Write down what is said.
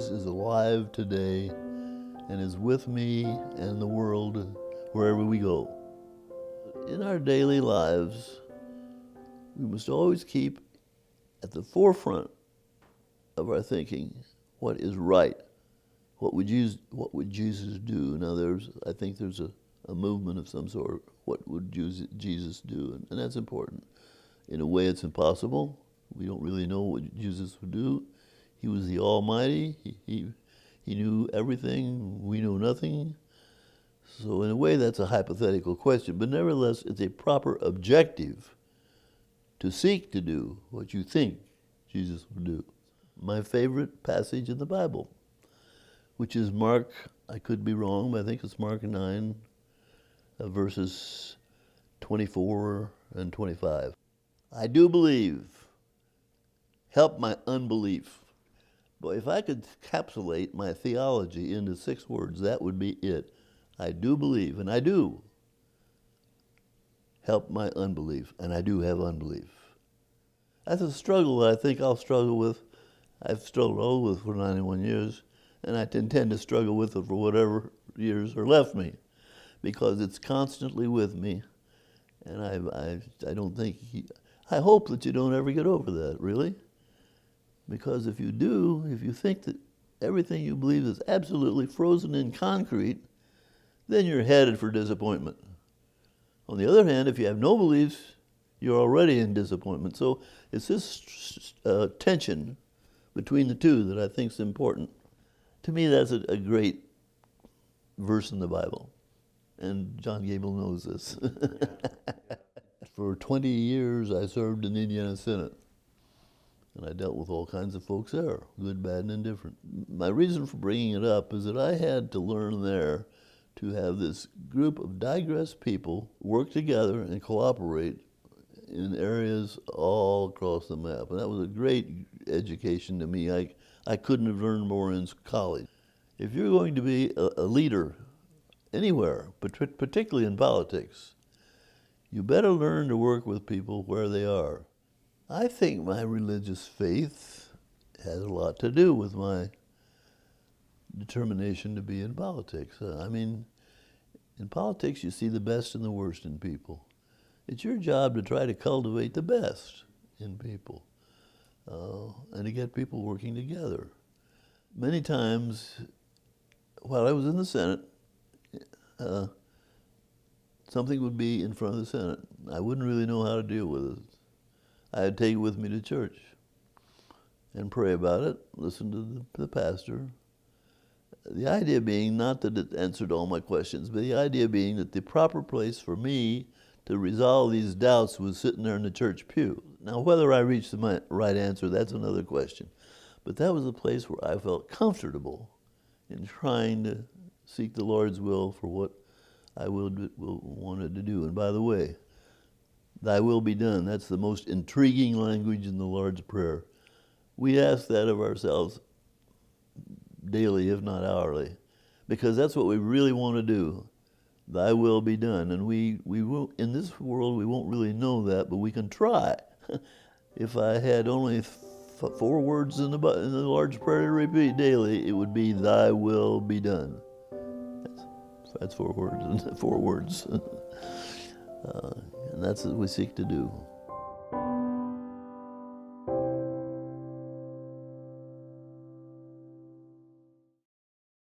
is alive today and is with me and the world wherever we go. In our daily lives, we must always keep at the forefront of our thinking what is right. What would Jesus do? Now I think there's a movement of some sort. What would Jesus do? And that's important. In a way, it's impossible. We don't really know what Jesus would do. He was the Almighty. He knew everything. We know nothing. So in a way, that's a hypothetical question. But nevertheless, it's a proper objective to seek to do what you think Jesus would do. My favorite passage in the Bible, which is Mark, I could be wrong, but I think it's Mark 9, verses 24 and 25. I do believe. Help my unbelief. Boy, if I could encapsulate my theology into 6 words, that would be it. I do believe, and I do. Help my unbelief, and I do have unbelief. That's a struggle that I think I'll struggle with. I've struggled with for 91 years, and I intend to struggle with it for whatever years are left me, because it's constantly with me, and I don't think, I hope that you don't ever get over that, really. Because if you do, if you think that everything you believe is absolutely frozen in concrete, then you're headed for disappointment. On the other hand, if you have no beliefs, you're already in disappointment. So it's this tension between the two that I think is important. To me, that's a great verse in the Bible. And John Gable knows this. For 20 years, I served in the Indiana Senate. And I dealt with all kinds of folks there, good, bad, and indifferent. My reason for bringing it up is that I had to learn there to have this group of digressed people work together and cooperate in areas all across the map. And that was a great education to me. I couldn't have learned more in college. If you're going to be a leader anywhere, but particularly in politics, you better learn to work with people where they are. I think my religious faith has a lot to do with my determination to be in politics. I mean, in politics you see the best and the worst in people. It's your job to try to cultivate the best in people and to get people working together. Many times, while I was in the Senate, something would be in front of the Senate. I wouldn't really know how to deal with it. I'd take it with me to church and pray about it, listen to the pastor. The idea being not that it answered all my questions, but the idea being that the proper place for me to resolve these doubts was sitting there in the church pew. Now, whether I reached the right answer, that's another question. But that was a place where I felt comfortable in trying to seek the Lord's will for what I wanted to do. And by the way, Thy will be done. That's the most intriguing language in the Lord's Prayer. We ask that of ourselves daily, if not hourly, because that's what we really want to do. Thy will be done. And we will, in this world, we won't really know that, but we can try. If I had only 4 words in the Lord's Prayer to repeat daily, it would be, Thy will be done. That's 4 words. 4 words. And that's what we seek to do.